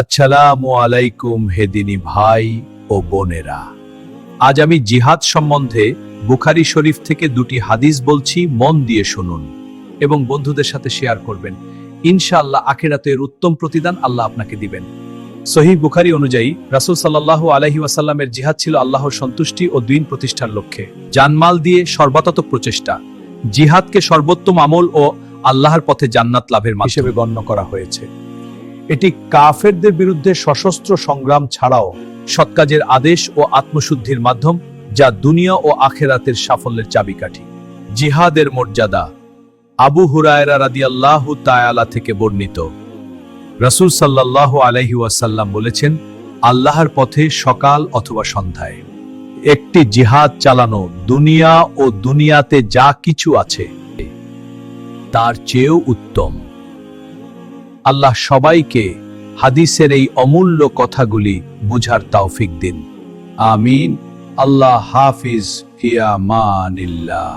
আসসালামু আলাইকুম হেদিনী ভাই ও বোনেরা, আজ আমি জিহাদ সম্বন্ধে বুখারী শরীফ থেকে দুটি হাদিস বলছি, মন দিয়ে শুনুন এবং বন্ধুদের সাথে শেয়ার করবেন। ইনশাআল্লাহ আখিরাতের উত্তম প্রতিদান আল্লাহ আপনাকে দিবেন। সহিহ বুখারী অনুযায়ী রাসূল সাল্লাল্লাহু আলাইহি ওয়াসাল্লামের জিহাদ ছিল আল্লাহর সন্তুষ্টি ও দ্বীন প্রতিষ্ঠার লক্ষ্যে জানমাল দিয়ে সর্বাত্মক প্রচেষ্টা। জিহাদকে সর্বোত্তম আমল ও আল্লাহর পথে জান্নাত লাভের হিসেবে গণ্য করা হয়েছে। এটি কাফেরদের বিরুদ্ধে সশস্ত্র সংগ্রাম ছাড়াও সৎ কাজের আদেশ ও আত্মশুদ্ধির মাধ্যম, যা দুনিয়া ও আখেরাতের সাফল্যের চাবিকাঠি। জিহাদের মর্যাদা। আবু হুরায়রা রাদিয়াল্লাহু তাআলা থেকে বর্ণিত, রাসূল সাল্লাল্লাহু আলাইহি ওয়াসাল্লাম বলেছেন, আল্লাহর পথে সকাল অথবা সন্ধ্যায় একটি জিহাদ চালানো দুনিয়া ও দুনিয়াতে যা কিছু আছে তার চেয়েও উত্তম। আল্লাহ সবাইকে হাদিসের এই অমূল্য কথাগুলি বুঝার তৌফিক দিন। আমিন। আল্লাহ হাফিজ। ফি আমানিল্লাহ।